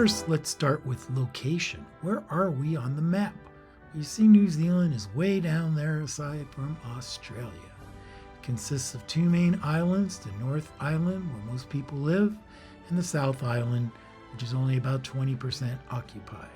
first, let's start with location. Where are we on the map? You see New Zealand is way down there aside from Australia. It consists of two main islands, the North Island, where most people live, and the South Island, which is only about 20% occupied.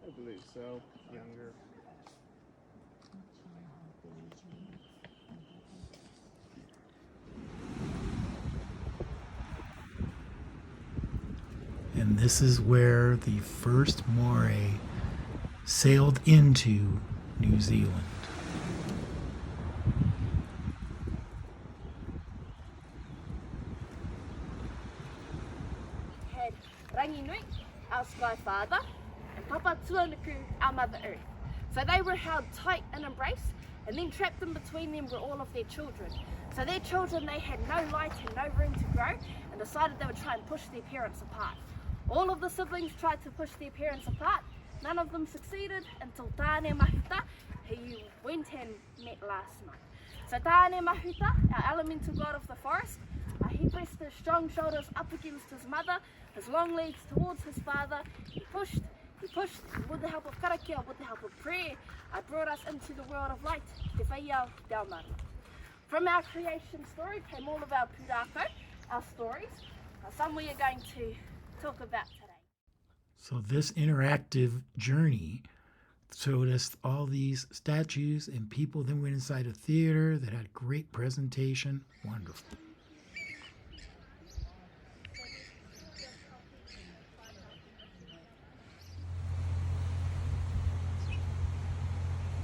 I believe so. Younger. And this is where the first Moray sailed into New Zealand. Had Ranginui, our Sky Father, and Papa Tuanuku, our Mother Earth. So they were held tight in embrace, and then trapped in between them were all of their children. So their children, they had no light and no room to grow, and decided they would try and push their parents apart. All of the siblings tried to push their parents apart. None of them succeeded until Tāne Mahuta, who you went and met last night. So Tāne Mahuta, our elemental god of the forest, he pressed his strong shoulders up against his mother, his long legs towards his father. He pushed, and with the help of karakia, with the help of prayer, brought us into the world of light, Te Whaiau Daumara. From our creation story came all of our pūrākau, our stories, some we are going to talk about today. So this interactive journey showed us all these statues and people. Then went inside a theater that had great presentation. Wonderful.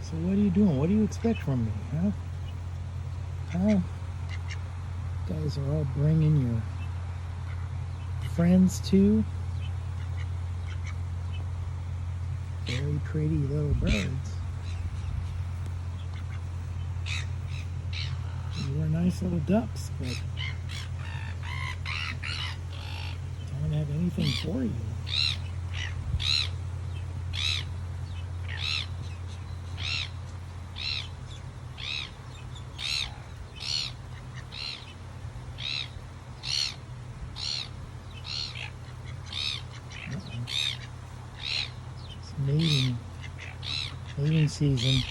So what are you doing? What do you expect from me, huh? Huh? You guys are all bringing your friends too. Very pretty little birds. You were nice little ducks, but don't have anything for you. Mating season.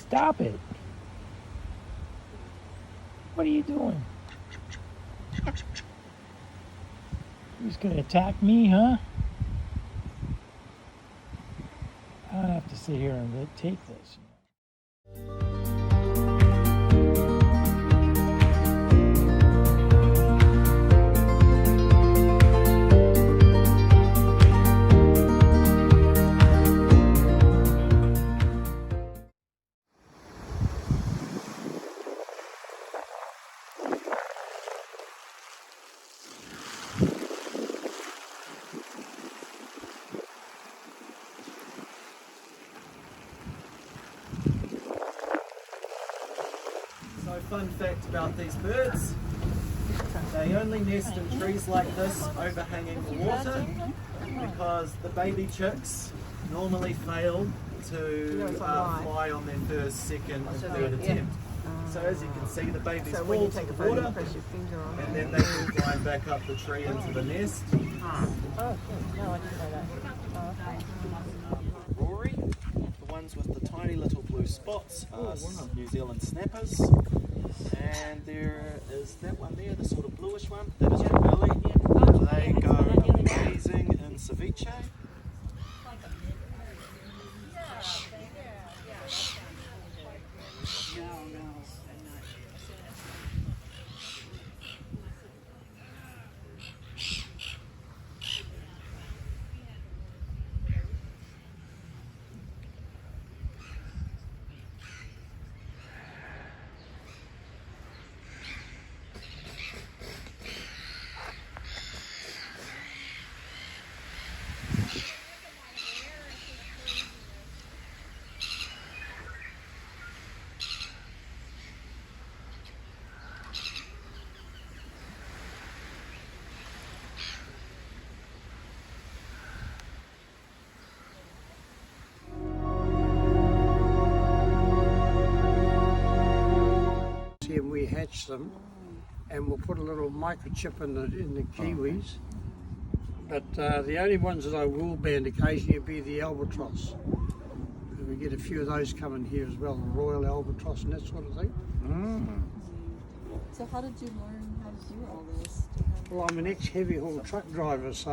Stop it. What are you doing? You're just gonna attack me, huh? I don't have to sit here and take this. So fun fact about these birds, They only nest in trees like this overhanging the water because the baby chicks normally fail to fly on their first, second and third attempt. So as you can see, the babies fall to the water and then they can climb back up the tree into the nest. Oh, no, I didn't know that. Rory, the ones with the tiny little blue spots are New Zealand snappers. And there is that one there, the sort of bluish one, that is Ravelli. They go amazing in ceviche. And we hatch them, and we'll put a little microchip in the kiwis. But the only ones that I will ban occasionally will be the albatross. We get a few of those coming here as well, the royal albatross and that sort of thing. So how did you learn how to do all this? Well, I'm an ex-heavy haul truck driver, so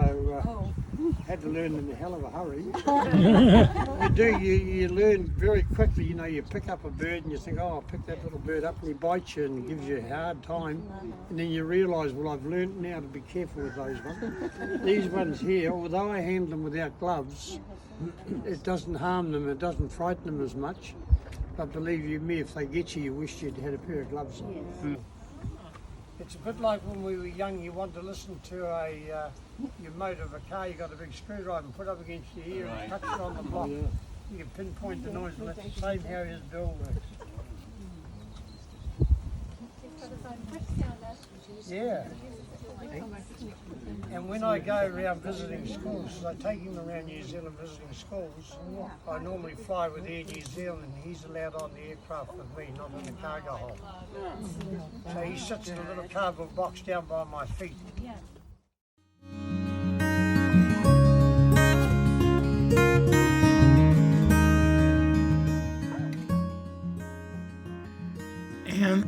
had to learn in a hell of a hurry. You learn very quickly. You know, you pick up a bird and you think, oh, I'll pick that little bird up, and he bites you and gives you a hard time. And then you realise, well, I've learned now to be careful with those ones. These ones here, although I handle them without gloves, it doesn't harm them, it doesn't frighten them as much. But believe you me, if they get you, you wish you'd had a pair of gloves on. It's a bit like when we were young, you want to listen to your motor of a car, you got a big screwdriver and put up against your ear and touch it on the block. You can pinpoint the noise, and that's the same how his bill works. Yeah. And when I go around visiting schools, I take him around New Zealand visiting schools, I normally fly with Air New Zealand, and he's allowed on the aircraft with me, not in the cargo hold. So he sits in a little cardboard box down by my feet.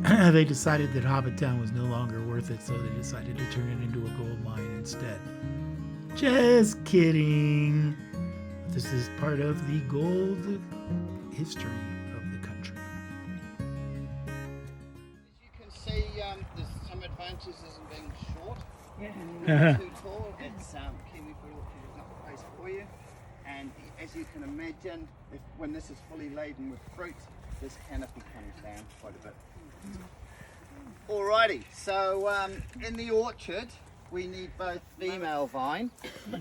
And they decided that Hobbitown was no longer worth it, so they decided to turn it into a gold mine instead. Just kidding. This is part of the gold history of the country. As you can see, there's some advantages in being short. Not too tall. It's kiwi fruit orchard is not the place for you. And as you can imagine, when this is fully laden with fruit, this canopy comes down quite a bit. Alrighty, so in the orchard we need both female vine,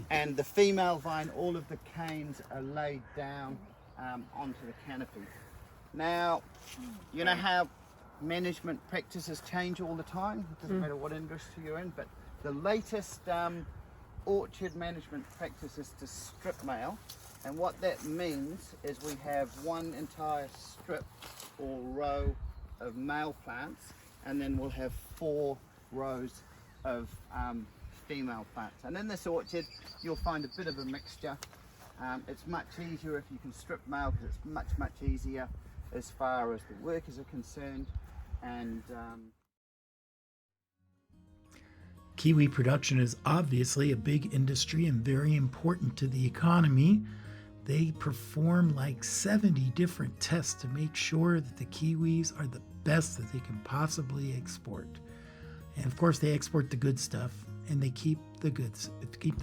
and the female vine, all of the canes are laid down onto the canopy. Now, you know how management practices change all the time, it doesn't matter what industry you're in, but the latest orchard management practice is to strip male, and what that means is we have one entire strip or row of male plants, and then we'll have 4 rows of female plants. And in this orchard you'll find a bit of a mixture. It's much easier if you can strip male, because it's much easier as far as the workers are concerned. And Kiwi production is obviously a big industry and very important to the economy. They perform like 70 different tests to make sure that the kiwis are the best that they can possibly export. And of course they export the good stuff, and they keep the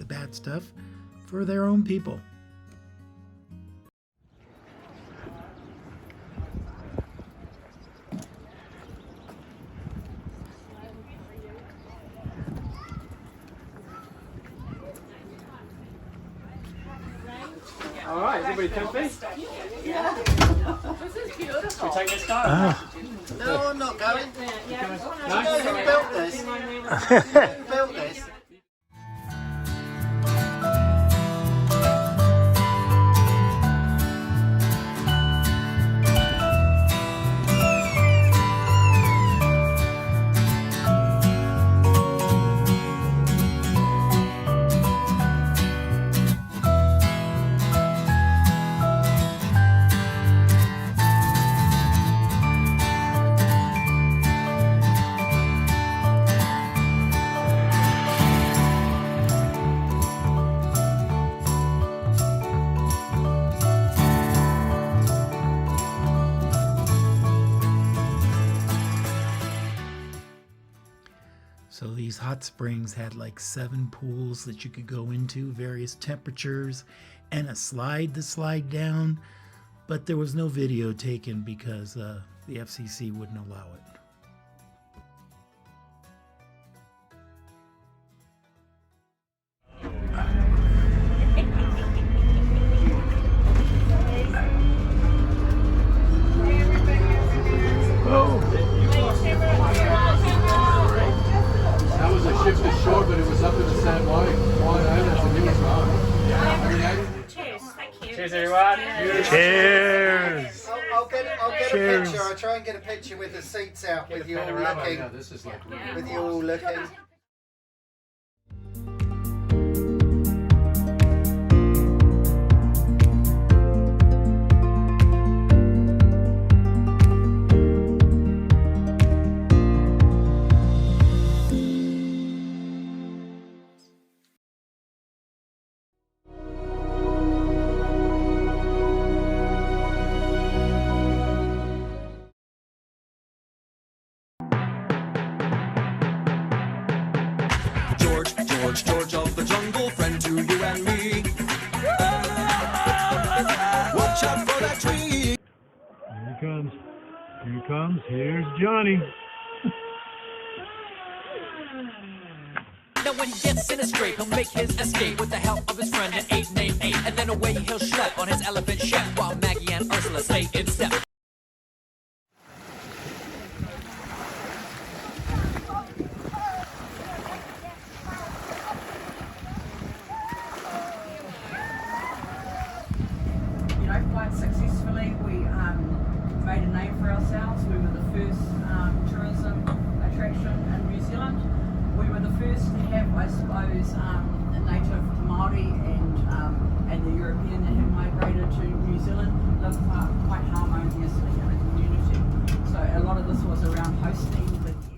bad stuff for their own people. Alright, is everybody comfy? Yeah. This is beautiful. Should we take this guy? Ah. no, I'm not going. No? Who built this? Who built this? So these hot springs had like 7 pools that you could go into, various temperatures, and a slide to slide down. But there was no video taken because the FCC wouldn't allow it. That was a shift ashore, but it was up in the San Juan Islands, and it was wrong. Cheers. Thank you. Cheers, everyone. Cheers! I'll get Cheers. a picture. I'll try and get a picture with the seats out, with you all Yeah, looking. this is like With you all looking. George of the jungle, friend to you and me. Watch out for that tree. Here he comes. Here he comes. Here's Johnny. Now when he gets in a scrape, he'll make his escape with the help of his friend, an ape named Ape. And then away he'll schlep on his elephant chef while Maggie and Ursula stay in step. Quite successfully, we made a name for ourselves. We were the first tourism attraction in New Zealand. We were the first to have, I suppose, a native Māori and the European that have migrated to New Zealand live quite harmoniously in a community. So a lot of this was around hosting the guests.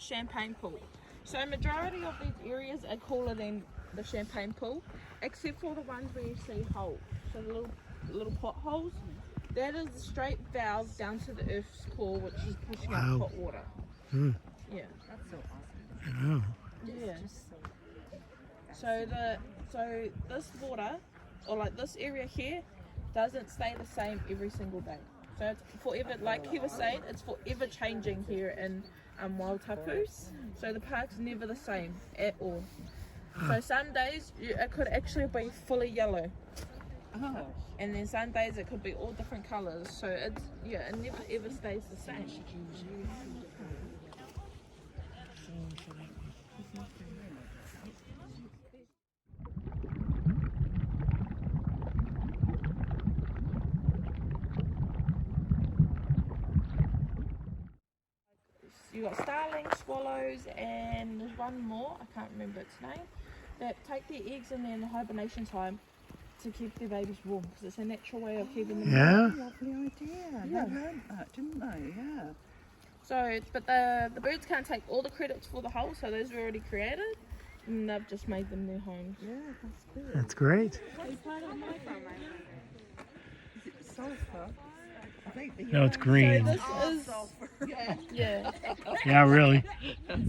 Champagne Pool. So majority of these areas are cooler than the Champagne Pool, except for the ones where you see holes, so the little potholes. That is a straight valve down to the Earth's core, which is pushing out hot water. Yeah. That's so awesome. Yeah. So this water, or like this area here, doesn't stay the same every single day. So it's forever, like he was saying, it's forever changing here in Waitapu. So the park's never the same at all. So some days it could actually be fully yellow. Oh. And then some days it could be all different colours. So it's, yeah, it never ever stays the same. You got starlings, swallows, and there's one more, I can't remember its name, that take their eggs in there in the hibernation time to keep their babies warm, because it's a natural way of keeping them warm. Lovely idea. Yeah. They learned that, didn't they? Yeah. So, but the birds can't take all the credits for the hole, so those were already created, and they've just made them their homes. Yeah, that's good. That's great. Is it sulphur? I think the No, it's green. So this is, yeah. Yeah, really.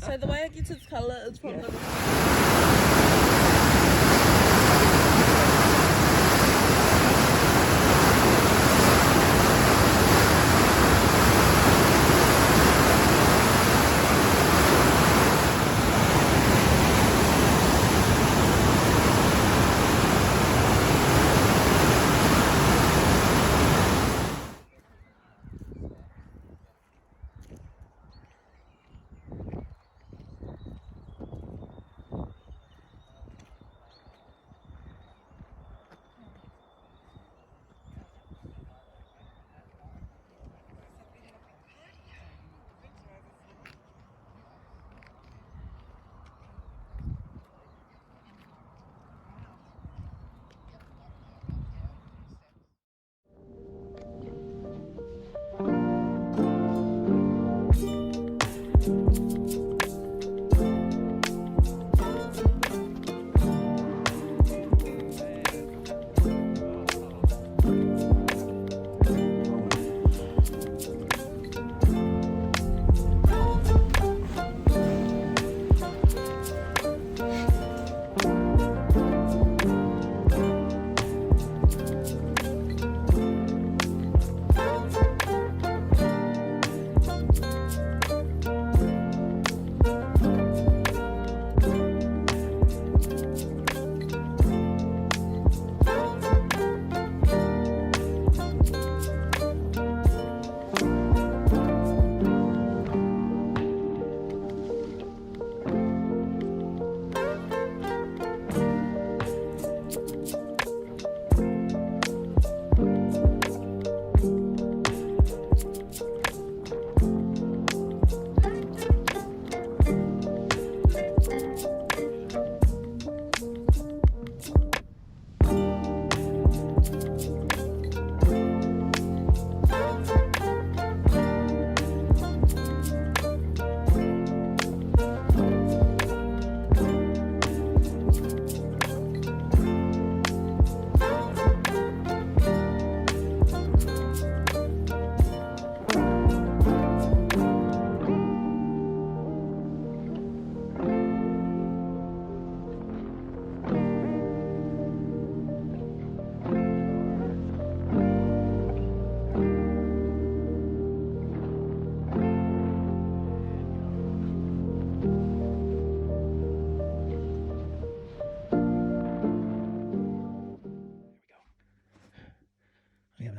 So the way it gets its colour is from the...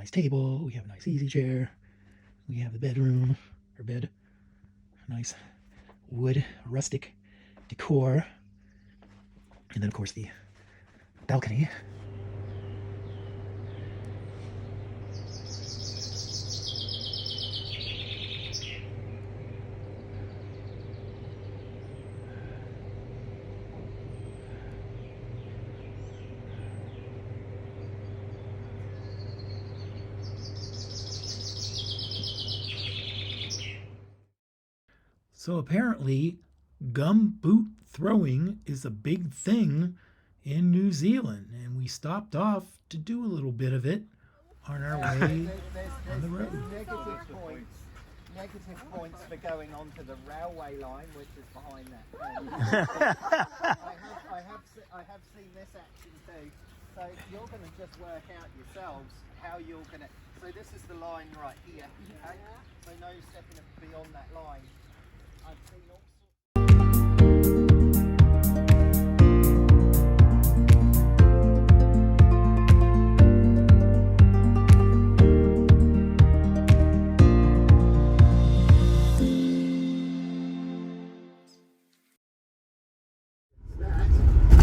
Table, we have a nice easy chair, we have the bedroom, or bed, nice wood, rustic decor, and then of course the balcony. So apparently, gum boot throwing is a big thing in New Zealand, and we stopped off to do a little bit of it on our way on the road. Negative points for going onto the railway line, which is behind that. I have seen this action too. So you're going to just work out yourselves how you're going to. So this is the line right here. Okay? So no stepping beyond that line. I've seen all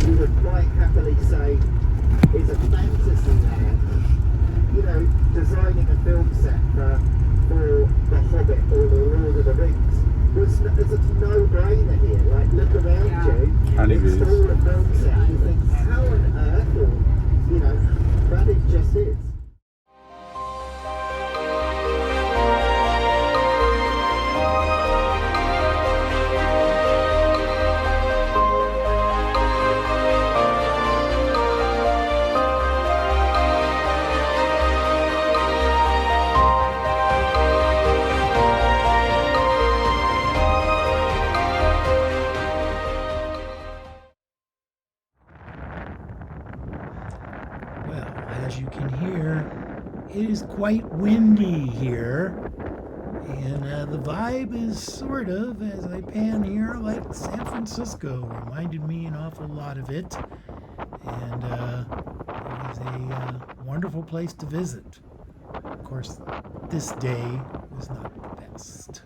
you would quite happily say is a fantasy land. You know, designing a film set for The Hobbit or The Lord of the Rings it's a no-brainer here. Like, look around you, it's all a film set. You think, how on earth? Or, you know, but it just is. As you can hear, it is quite windy here, and the vibe is sort of, as I pan here, like San Francisco. Reminded me an awful lot of it, and it is a wonderful place to visit. Of course, this day was not the best.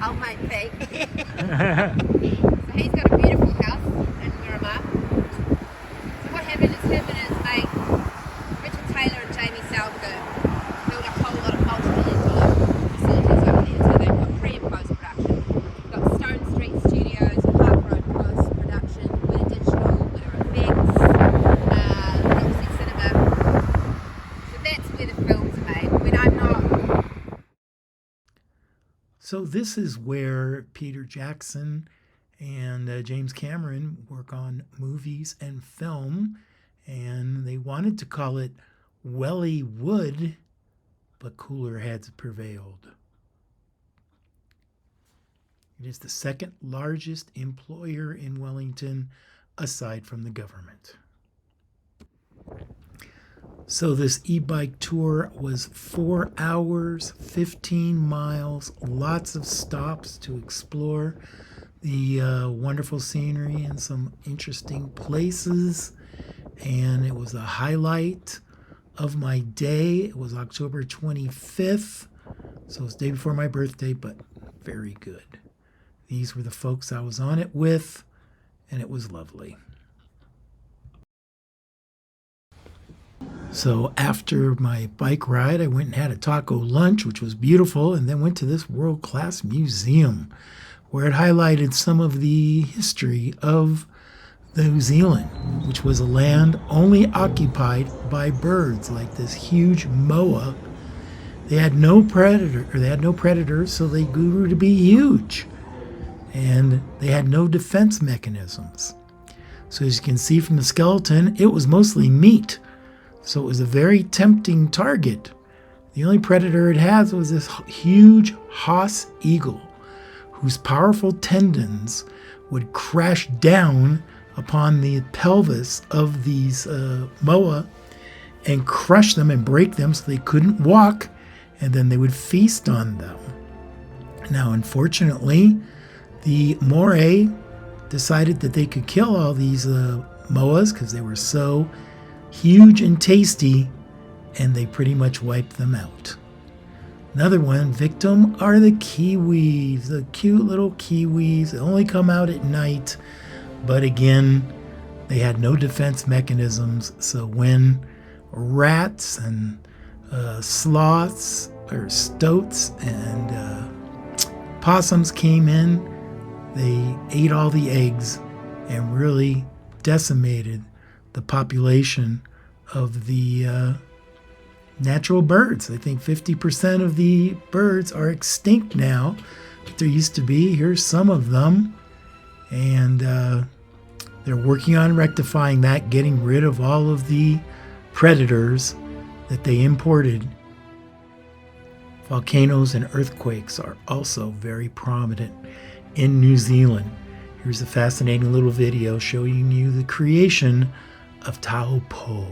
Old mate Pete. So he's got a beautiful house in Miramar. So what happened is him and his mate Richard Taylor and Jamie Salzberg built a whole lot of multi-million-dollar facilities over there. So they've got pre- and post-production. We've got Stone Street Studios, Park Road post-production, Witter Digital, Witter Effects, Roxy Cinema. So that's where the films are made. When I'm not. So this is where Peter Jackson and James Cameron work on movies and film, and they wanted to call it Wellywood, but cooler heads prevailed. It is the second largest employer in Wellington, aside from the government. So this e-bike tour was 4 hours, 15 miles, lots of stops to explore the wonderful scenery and some interesting places. And it was a highlight of my day. It was October 25th, so it's the day before my birthday, but very good. These were the folks I was on it with, and it was lovely. So after my bike ride, I went and had a taco lunch, which was beautiful, and then went to this world-class museum where it highlighted some of the history of New Zealand, which was a land only occupied by birds, like this huge moa. They had no predators, so they grew to be huge. And they had no defense mechanisms. So as you can see from the skeleton, it was mostly meat. So it was a very tempting target. The only predator it had was this huge Haas eagle, whose powerful tendons would crash down upon the pelvis of these moa and crush them and break them so they couldn't walk, and then they would feast on them. Now, unfortunately, the Moray decided that they could kill all these moas because they were so huge and tasty, and they pretty much wiped them out. Another one victim are the kiwis, the cute little kiwis. They only come out at night, but again, they had no defense mechanisms. So when rats and sloths or stoats and possums came in, they ate all the eggs and really decimated the population of the natural birds. I think 50% of the birds are extinct now, but there used to be. Here's some of them, and they're working on rectifying that, getting rid of all of the predators that they imported. Volcanoes and earthquakes are also very prominent in New Zealand. Here's a fascinating little video showing you the creation of Taupo.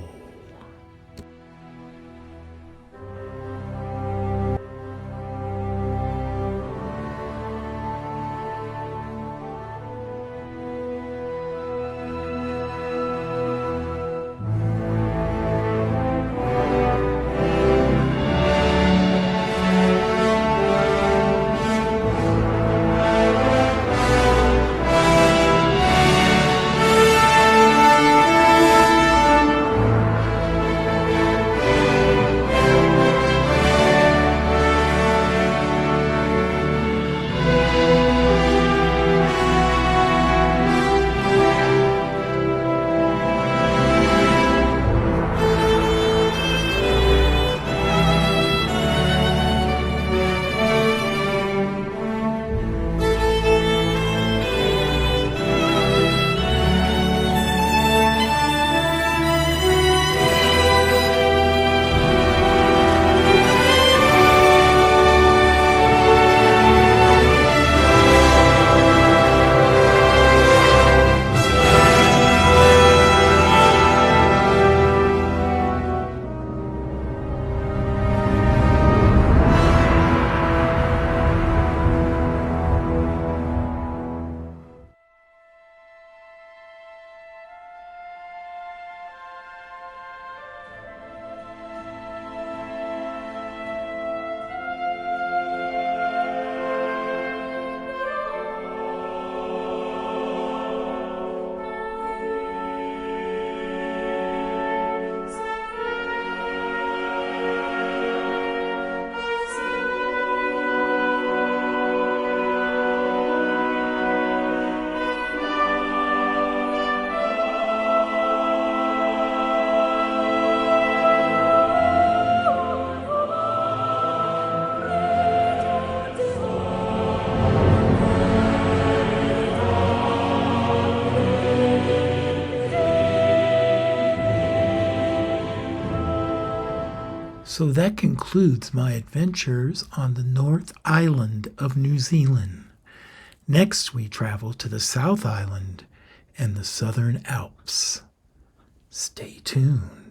So that concludes my adventures on the North Island of New Zealand. Next, we travel to the South Island and the Southern Alps. Stay tuned.